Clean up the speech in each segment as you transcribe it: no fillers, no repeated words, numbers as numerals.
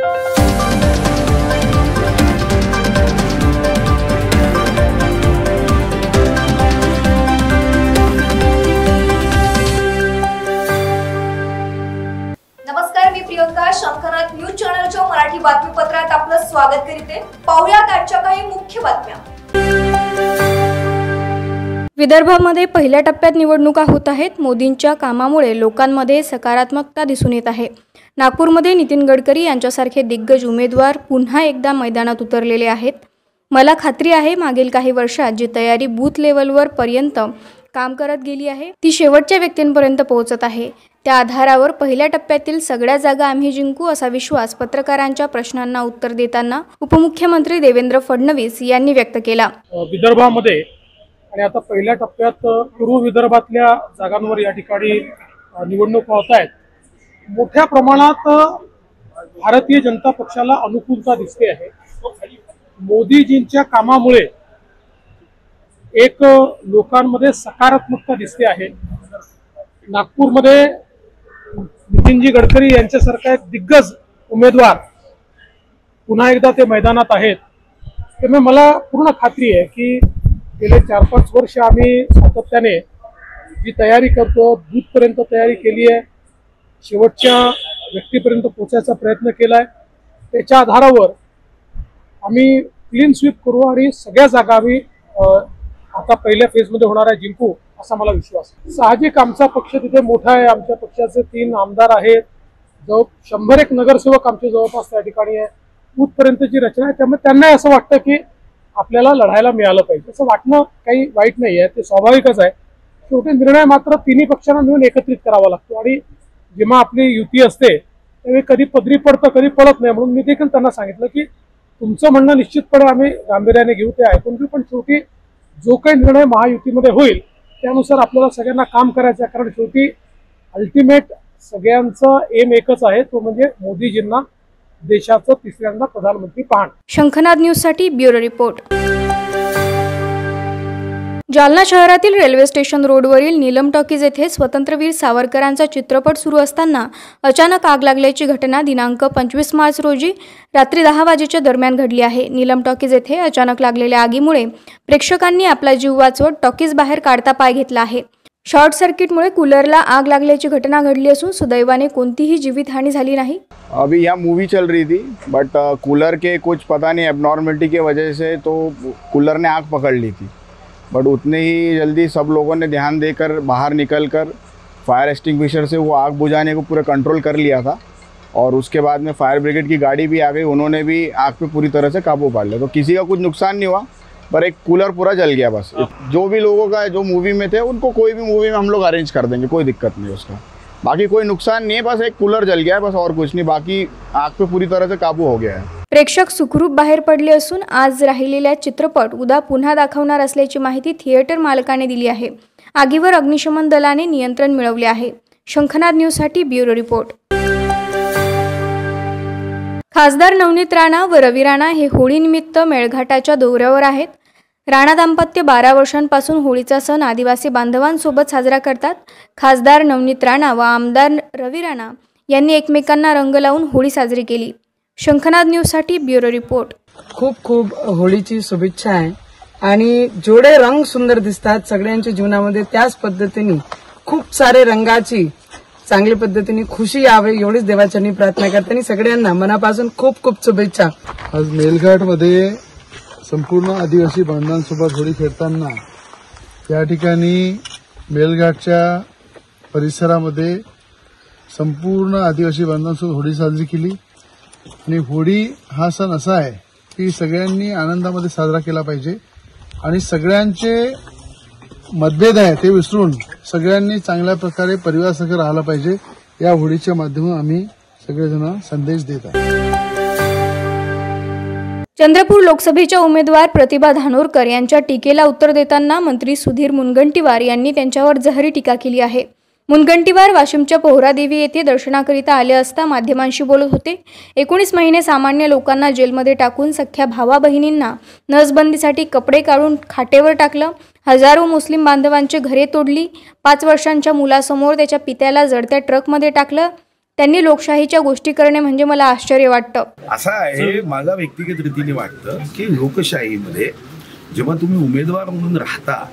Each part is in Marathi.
नमस्कार, मी प्रियंका. शंखनाद न्यूज चॅनलच्या मराठी बातमीपत्रात आपलं स्वागत करते. पाहुयात आजच्या काही मुख्य बातम्या. विदर्भामध्ये पहिल्या टप्प्यात निवडणुका होत आहेत. मोदींच्या कामामुळे लोकांमध्ये सकारात्मकता दिसून येत आहे. नागपूरमध्ये नितीन गडकरी यांच्यासारखे दिग्गज उमेदवार पुन्हा एकदा मैदानात उतरलेले आहेत. मला खात्री आहे मागील काही वर्षात जी तयारी बूथ लेवलवर पर्यंत काम करत गेली आहे ती शेवटच्या व्यक्तींपर्यंत पोहोचत आहे. त्या आधारावर पहिल्या टप्प्यातील सगळ्या जागा आम्ही जिंकू असा विश्वास पत्रकारांच्या प्रश्नांना उत्तर देताना उपमुख्यमंत्री देवेंद्र फडणवीस यांनी व्यक्त केला. विदर्भामध्ये आणि आता पहिल्या टप्प्यात पूर्व विदर्भातल्या जागांवर या ठिकाणी निवडणुका होत आहेत. मोठ्या प्रमाणात भारतीय जनता पक्षाला अनुकूलता दिसते आहे. मोदीजींच्या कामामुळे एक लोकांमध्ये सकारात्मकता दिसते आहे. नागपूरमध्ये नितीनजी गडकरी यांच्यासारखा एक दिग्गज उमेदवार पुन्हा एकदा ते मैदानात आहेत. त्यामुळे मला पूर्ण खात्री आहे की गेले 4-5 वर्ष आम्ही सातत्याने जी तयारी करतो, बूथपर्यंत तयारी केली आहे, शेवटच्या व्यक्तीपर्यंत पोहोचायचा प्रयत्न केला आहे. त्याच्या आधारावर आम्ही क्लीन स्वीप करू आणि सगळ्या जागा आम्ही आता पहिल्या फेजमध्ये होणार आहे जिंकू असा मला विश्वास आहे. साहजिक आमचा पक्ष तिथे मोठा आहे. आमच्या पक्षाचे 3 आमदार आहेत. 101 नगरसेवक आमचे जवळपास त्या ठिकाणी आहे. बूथपर्यंतची रचना आहे. त्यामुळे त्यांनाही असं वाटतं की आपल्याला लढायला मिळालं पाहिजे. असं वाटणं काही वाईट नाही आहे, ते स्वाभाविकच आहे. शेवटी निर्णय मात्र तिन्ही पक्षांना मिळून एकत्रित करावा लागतो आणि जेव्हा आपली युती असते त्यावेळी कधी पदरी पडतं कधी पडत नाही. म्हणून मी देखील त्यांना सांगितलं की तुमचं म्हणणं निश्चितपणे आम्ही गांभीर्याने घेऊ, ते ऐकून घेऊ, पण शेवटी जो काही निर्णय महायुतीमध्ये होईल त्यानुसार आपल्याला सगळ्यांना काम करायचं आहे. कारण शेवटी अल्टिमेट सगळ्यांचा एम एकच आहे, तो म्हणजे मोदीजींना देशाचं तिसऱ्यांदा प्रधानमंत्री पाहणं. शंखनाद न्यूजसाठी ब्युरो रिपोर्ट. जालना शहरातील रेल्वे स्टेशन रोडवरील नीलम टॉकीज येथे स्वतंत्रवीर सावरकरांचा चित्रपट सुरू असताना अचानक आग लागल्याची घटना दिनांक 25 मार्च रोजी रात्री 10 वाजेच्या दरम्यान घडली आहे. नीलम टॉकीज येथे अचानक लागलेल्या आगीमुळे प्रेक्षकांनी आपला जीव वाचवत टॉकीज बाहेर काढता पाय घेतला आहे. शॉर्ट सर्किटमुळे कूलरला आग लागल्याची घटना घडली असून सुदैवाने कोणतीही जीवितहानी झाली नाही. अभी यहाँ मूवी चल रही थी बट कूलर के कुछ पता नहीं एबनॉर्मलिटी की वजह से तो कूलर ने आग पकड़ ली थी. बट उतने ही जल्दी सब लोगों ने ध्यान देकर बाहर निकलकर फायर एक्सटिंग्विशर से वो आग बुझाने को पूरा कंट्रोल कर लिया था और उसके बाद में फायर ब्रिगेड की गाड़ी भी आ गई. उन्होंने भी आग पे पूरी तरह से काबू पा लिया. तो किसी का कुछ नुकसान नहीं हुआ पर एक कूलर पूरा जल गया. बस जो भी लोगों का जो मूवी में थे उनको कोई भी मूवी में हम लोग अरेंज कर देंगे, कोई दिक्कत नहीं उसका. बाकी कोई नुकसान नहीं है, बस एक कूलर जल गया है बस, और कुछ नहीं. बाकी आग पे पूरी तरह से काबू हो गया है. प्रेक्षक सुखरूप बाहेर पडले असून आज राहिलेला चित्रपट उद्या पुन्हा दाखवणार असल्याची माहिती थिएटर मालकाने दिली आहे. आगीवर अग्निशमन दलाने नियंत्रण मिळवले आहे. शंखनाद न्यूजसाठी ब्युरो रिपोर्ट. खासदार नवनीत राणा व रवी राणा हे होळीनिमित्त मेळघाटाच्या दौऱ्यावर आहेत. राणा दाम्पत्य 12 वर्षांपासून होळीचा सण आदिवासी बांधवांसोबत साजरा करतात. खासदार नवनीत राणा व आमदार रवी राणा यांनी एकमेकांना रंग लावून होळी साजरी केली. शंखनाद न्यूजसाठी ब्युरो रिपोर्ट. खूप खूप होळीची शुभेच्छा आहे आणि जेवढे रंग सुंदर दिसतात सगळ्यांच्या जीवनामध्ये त्याच पद्धतीने खूप सारे रंगाची चांगल्या पद्धतीने खुशी यावे एवढीच देवाचरणी प्रार्थना करते आणि सगळ्यांना मनापासून खूप खूप शुभेच्छा. आज मेळघाटमध्ये संपूर्ण आदिवासी बांधवांसोबत होळी खेळताना या ठिकाणी मेळघाटच्या परिसरामध्ये संपूर्ण आदिवासी बांधवांसोबत होळी साजरी केली. आणि होळी हा सण असा आहे की सगळ्यांनी आनंदामध्ये साजरा केला पाहिजे आणि सगळ्यांचे मतभेद आहे ते विसरून सगळ्यांनी चांगल्या प्रकारे परिवारासह राहायला पाहिजे. या होळीच्या माध्यमातून आम्ही सगळेजण संदेश देत आहोत. चंद्रपूर लोकसभेच्या उमेदवार प्रतिभा धानोरकर यांच्या टीकेला उत्तर देताना मंत्री सुधीर मुनगंटीवार यांनी त्यांच्यावर जहरी टीका केली आहे. मुनगंटीवार वाशिमच्या पोहरादेवी येथे दर्शनाकरिता आले असता माध्यमांशी बोलत होते. 19 महिने सामान्य लोकांना जेलमध्ये टाकून सख्या भावा बहिणींना नसबंदीसाठी कपडे काढून खाटेवर टाकलं. हजारो मुस्लिम बांधवांची घरे तोडली. 5 वर्षांच्या मुलासमोर त्याच्या पित्याला जडत्या ट्रकमध्ये टाकलं. त्यांनी लोकशाहीच्या गोष्टी करणे म्हणजे मला आश्चर्य वाटतं. असं आहे, माझा व्यक्तिगत रीतीने वाटतं की लोकशाहीमध्ये जेव्हा तुम्ही उमेदवार म्हणून राहता,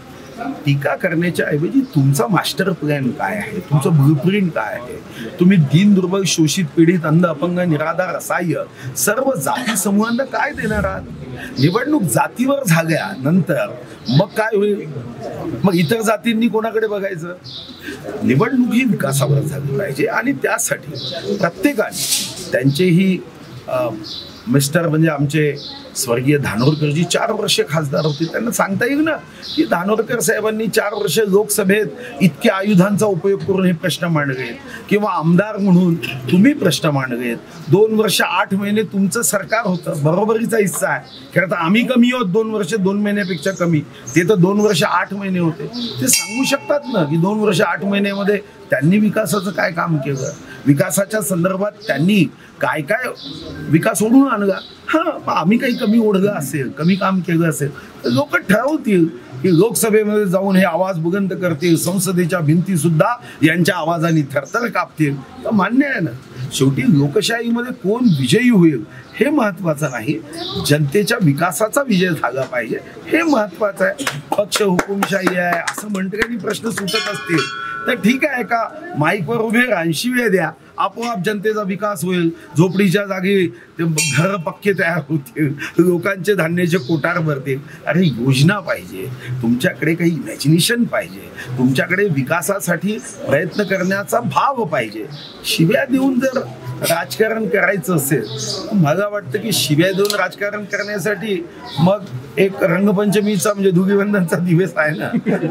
टीका करण्याच्या ऐवजी तुमचा मास्टर प्लॅन काय आहे, तुमचं ब्लूप्रिंट काय आहे, तुम्ही दीन दुर्बल शोषित पीडित अंध अपंग निराधार असहाय्य सर्व जाती समूहांना काय देणार आहात. निवडणूक जातीवर झाल्यानंतर मग काय होईल, मग इतर जातींनी कोणाकडे बघायचं. निवडणूक ही विकासावर झाली पाहिजे आणि त्यासाठी प्रत्येकाने त्यांचेही मिस्टर म्हणजे आमचे स्वर्गीय धानोरकरजी 4 वर्षे खासदार होते, त्यांना सांगता येईल ना की धानोरकर साहेबांनी 4 वर्षे लोकसभेत इतक्या आयुधांचा उपयोग करून हे प्रश्न मांडलेत, किंवा आमदार म्हणून तुम्ही प्रश्न मांडलेत. 2 वर्ष 8 महिने तुमचं सरकार होतं, बरोबरीचा हिस्सा आहे. खरं तर आम्ही कमी आहोत, 2 वर्ष 2 महिन्यापेक्षा कमी, ते तर 2 वर्ष 8 महिने होते. ते सांगू शकतात ना की 2 वर्ष 8 महिन्यामध्ये त्यांनी विकासाचं काय काम केलं, विकासाच्या संदर्भात त्यांनी काय काय विकास ओढून आणला. हां, आम्ही काही कमी ओढलं असेल, कमी काम केलं असेल तर लोक ठरवतील की लोकसभेमध्ये जाऊन हे आवाज बुलंद करतील, संसदेच्या भिंती सुद्धा यांच्या आवाजाने थरथर कापतील, तर मान्य आहे ना. शेवटी लोकशाहीमध्ये कोण विजयी होईल हे महत्वाचं नाही, जनतेच्या विकासाचा विजय झाला पाहिजे हे महत्वाचं आहे. पक्ष हुकुमशाही आहे असं म्हणण्याने प्रश्न सुटत असतील तर ठीक आहे, का माईकवर उभे राहून शिव्या द्या, आपोआप जनतेचा विकास होईल, झोपडीच्या जागी घर पक्के तयार होतील, लोकांचे धान्याचे कोठार भरतील. अरे योजना पाहिजे, तुमच्याकडे काही इमॅजिनेशन पाहिजे, तुमच्याकडे विकासासाठी प्रयत्न करण्याचा भाव पाहिजे. शिव्या देऊन जर राजकारण करायचं असेल, मला वाटतं की शिव्या देऊन राजकारण करण्यासाठी मग एक रंगपंचमीचा म्हणजे धुलीवंदनचा दिवस आहे ना,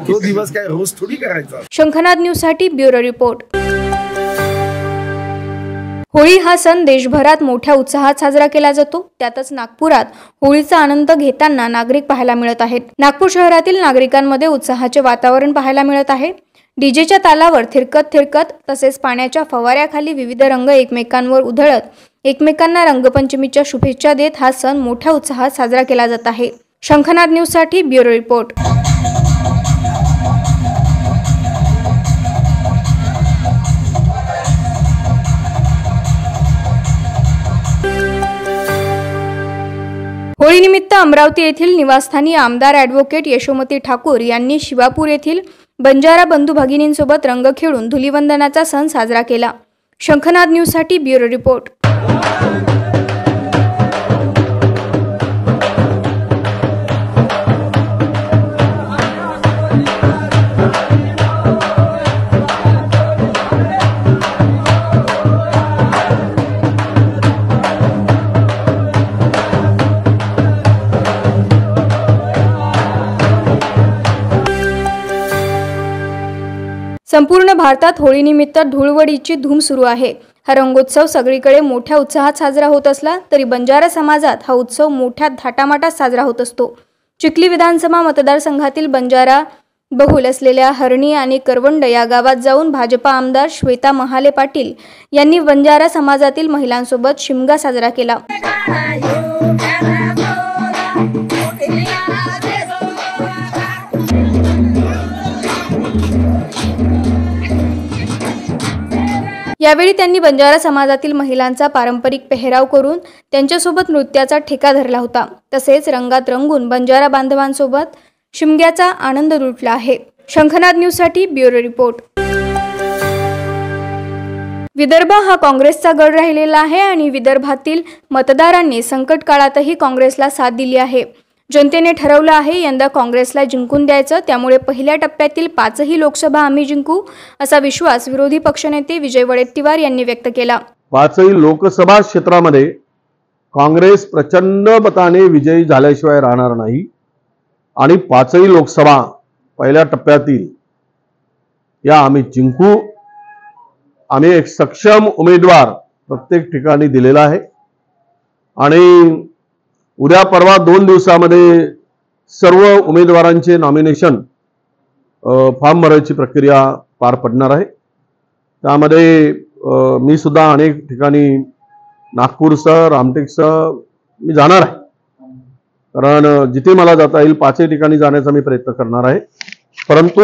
तो दिवस काय रोज थोडी करायचा. शंखनाद न्यूज साठी ब्युरो रिपोर्ट. होळी हा सण देशभरात मोठ्या उत्साहात साजरा केला जातो. त्यातच नागपुरात होळीचा आनंद घेताना नागरिक पाहायला मिळत आहेत. नागपूर शहरातील नागरिकांमध्ये उत्साहाचे वातावरण पाहायला मिळत आहे. डीजेच्या तालावर थिरकत थिरकत तसेच पाण्याच्या फवाऱ्याखाली विविध रंग एकमेकांवर उधळत एकमेकांना रंगपंचमीच्या शुभेच्छा देत हा सण मोठ्या उत्साहात साजरा केला जात आहे. शंखनाद न्यूज साठी ब्युरो रिपोर्ट. होळीनिमित्त अमरावती येथील निवासस्थानी आमदार ॲडव्होकेट यशोमती ठाकूर यांनी शिवापूर येथील बंजारा बंधू भगिनींसोबत रंग खेळून धुलीवंदनाचा सण साजरा केला. शंखनाद न्यूज साठी ब्युरो रिपोर्ट. संपूर्ण भारतात होळीनिमित्त धुळवडीची धूम सुरू आहे. हा रंगोत्सव सगळीकडे मोठ्या उत्साहात साजरा होत असला तरी बंजारा समाजात हा उत्सव मोठ्या थाटामाटात साजरा होत असतो. चिखली विधानसभा मतदारसंघातील बंजारा बहुल असलेल्या हरणी आणि करवंड या गावात जाऊन भाजपा आमदार श्वेता महाले पाटील यांनी बंजारा समाजातील महिलांसोबत शिमगा साजरा केला. यावेळी त्यांनी बंजारा समाजातील महिलांचा पारंपरिक पेहराव करून त्यांच्यासोबत नृत्याचा ठेका धरला होता. तसेच रंगात रंगून बंजारा बांधवांसोबत शिमग्याचा आनंद लुटला आहे. शंखनाद न्यूज साठी ब्युरो रिपोर्ट. विदर्भ हा काँग्रेसचा गड राहिलेला आहे आणि विदर्भातील मतदारांनी संकट काळातही काँग्रेसला साथ दिली आहे. जनतेने ठरवलं आहे यंदा काँग्रेसला जिंकून द्यायचं, त्यामुळे पहिल्या टप्प्यातील 5ही लोकसभा आम्ही जिंकू असा विश्वास विरोधी पक्षनेते विजय वडेट्टीवार यांनी व्यक्त केला. 5ही लोकसभा क्षेत्रामध्ये काँग्रेस प्रचंड मताने विजयी झाल्याशिवाय राहणार नाही आणि 5ही लोकसभा पहिल्या टप्प्यातील या आम्ही जिंकू. आम्ही एक सक्षम उमेदवार प्रत्येक ठिकाणी दिलेला आहे आणि उद्या परवा 2 दिवसामध्ये सर्व उमेदवारांचे नॉमिनेशन फॉर्म भरायची प्रक्रिया पार पडणार आहे. त्यामध्ये मी सुद्धा अनेक ठिकाणी नागपूरसह रामटेकसह मी जाणार आहे, कारण जिथे मला जाता येईल 5ही ठिकाणी जाण्याचा मी प्रयत्न करणार आहे. परंतु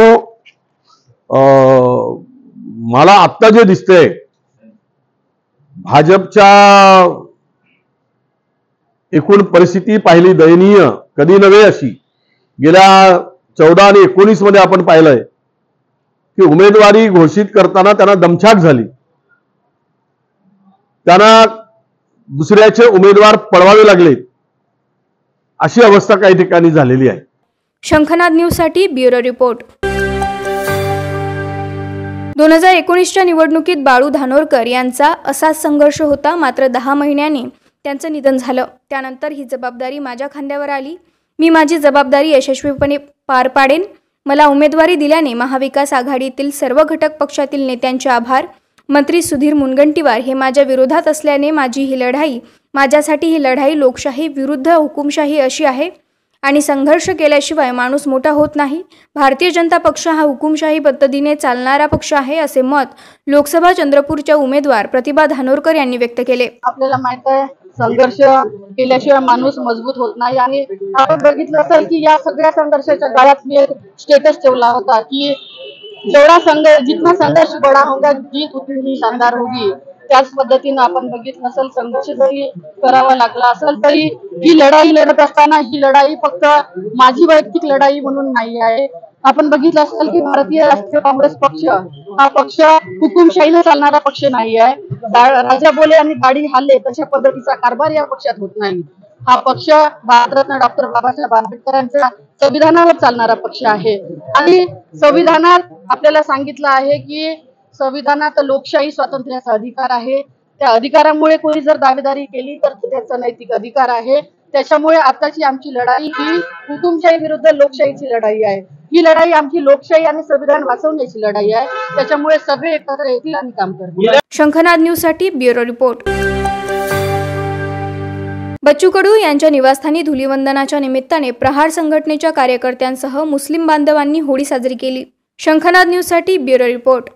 मला आत्ता जे दिसतंय भाजपच्या एकूण परिस्थिती पाहिली दयनीय कधी नव्हे अशी गेल्या 14 आणि 19 मध्ये आपण पाहिलंय की उमेदवारी घोषित करताना त्यांना दमछाक झाली, त्यांना दुसऱ्याचे उमेदवार पळवावे लागले, अशी अवस्था काही ठिकाणी झालेली आहे। शंखनाद न्यूजसाठी ब्युरो रिपोर्ट। 2019च्या निवडणुकीत बाळू धानोरकर यांचा असाच संघर्ष होता, मात्र 10 महिन्यांनी त्यांचं निधन झालं। त्यानंतर ही जबाबदारी माझ्या खांद्यावर आली। मी माझी जबाबदारी यशस्वीपणे पार पाडेन। मला उमेदवारी दिल्याने महाविकास आघाडीतील सर्व घटक पक्षातील नेत्यांचे आभार। मंत्री सुधीर मुनगंटीवार हे माझ्या विरोधात असल्याने माझ्यासाठी ही लढाई लोकशाही विरुद्ध हुकुमशाही अशी आहे आणि संघर्ष केल्याशिवाय माणूस मोठा होत नाही। भारतीय जनता पक्ष हा हुकुमशाही पद्धतीने चालणारा पक्ष आहे, असे मत लोकसभा चंद्रपूरच्या उमेदवार प्रतिभा धानोरकर यांनी व्यक्त केले। आपल्याला माहित आहे संघर्ष केल्याशिवाय माणूस मजबूत होत नाही आणि आपण बघितलं असेल की या सगळ्या संघर्षाच्या काळात मी एक स्टेटस ठेवला होता की जितना संघर्ष बड़ा होगा जीत उतनी ही शानदार होगी। त्याच पद्धतीने आपण बघितलं असेल संघर्ष जरी करावा लागला असेल तरी ही लढाई लढत असताना ही लढाई फक्त माझी वैयक्तिक लढाई म्हणून नाही आहे। आपण बघितलं असेल की भारतीय राष्ट्रीय काँग्रेस पक्ष हा पक्ष हुकुमशाहीने चालणारा पक्ष नाही आहे। राजा बोले आणि गाडी हाले तशा पद्धतीचा कारभार या पक्षात होत नाही। हा पक्ष भारतरत्न डॉक्टर बाबासाहेब आंबेडकरांच्या संविधानावर चालणारा पक्ष आहे आणि संविधानात आपल्याला सांगितलं आहे की संविधानात लोकशाही स्वातंत्र्याचा अधिकार आहे। त्या अधिकारामुळे कोणी जर दावेदारी केली तर त्याचा नैतिक अधिकार आहे। त्याच्यामुळे आताची आमची लढाई ही हुकुमशाही विरुद्ध लोकशाहीची लढाई आहे। ही लढाई आमची लोकशाही आणि संविधान वाचवण्याची लढाई आहे। त्याच्यामुळे सगळे एकत्र येतील आणि काम करतील। शंखनाद न्यूजसाठी ब्युरो रिपोर्ट। बच्चू कडू यांच्या निवासस्थानी धुलीवंदनाच्या निमित्ताने प्रहार संघटनेच्या कार्यकर्त्यांसह मुस्लिम बांधवांनी होळी साजरी केली। शंखनाद न्यूजसाठी ब्युरो रिपोर्ट।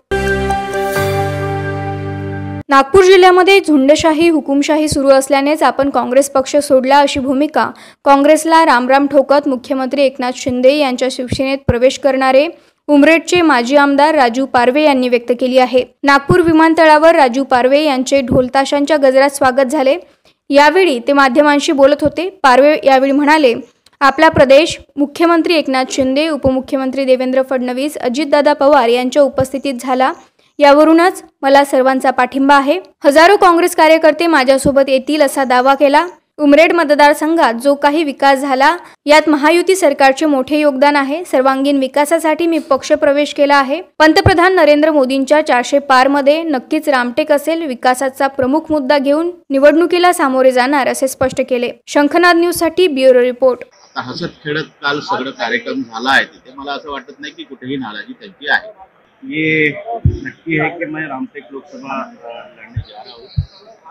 नागपूर जिल्ह्यामध्ये झुंडशाही हुकुमशाही सुरू असल्यानेच आपण काँग्रेस पक्ष सोडला अशी भूमिका काँग्रेसला रामराम ठोकत मुख्यमंत्री एकनाथ शिंदे यांच्या शिवसेनेत प्रवेश करणारे उमरेडचे माजी आमदार राजू पारवे यांनी व्यक्त केली आहे। नागपूर विमानतळावर राजू पारवे यांचे ढोलताशांच्या गजरात स्वागत झाले। यावेळी ते माध्यमांशी बोलत होते। पारवे यावेळी म्हणाले, आपला प्रदेश मुख्यमंत्री एकनाथ शिंदे, उपमुख्यमंत्री देवेंद्र फडणवीस, अजितदादा पवार यांच्या उपस्थितीत झाला। यावरूनच मला सर्वांचा पाठिंबा आहे। हजारो काँग्रेस कार्यकर्ते माझ्यासोबत येतील असा दावा केला। उमरेड मतदारसंघात जो काही विकास झाला यात महायुती सरकारचे मोठे योगदान आहे। सर्वांगीण विकासासाठी मी पक्ष प्रवेश केला आहे। पंतप्रधान नरेंद्र मोदींच्या 400 पार मध्ये नक्कीच रामटेक असेल। विकासाचा प्रमुख मुद्दा घेऊन निवडणुकीला सामोरे जाणार असे स्पष्ट केले। शंखनाद न्यूजसाठी ब्युरो रिपोर्ट। हसत खेळत काल सगळं कार्यक्रम झाला आहे तिथे मला असं वाटत नाही की कुठेही नाराजी त्यांची आहे। ये नक्की है कि मैं रामटेक लोकसभा लड़ने जा रहा हूँ।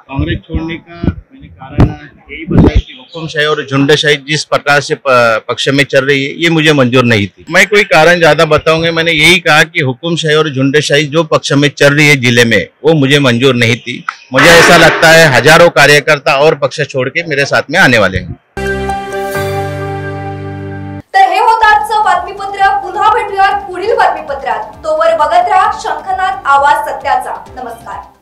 कांग्रेस छोड़ने का मैंने कारण यही बताया कि हुकुमशाही और झुंडशाही जिस प्रकार से पक्ष में चल रही है ये मुझे मंजूर नहीं थी। मैं कोई कारण ज्यादा बताऊंगा, मैंने यही कहा कि हुकुमशाही और झुंडशाही जो पक्ष में चल रही है जिले में वो मुझे मंजूर नहीं थी। मुझे ऐसा लगता है हजारों कार्यकर्ता और पक्ष छोड़ के मेरे साथ में आने वाले हैं। तर हे होतं आजचं बातमीपत्र। पुन्हा भेटूयात पुढील बातमीपत्रात। तोवर बघत राहा शंखनाद आवाज सत्याचा। नमस्कार।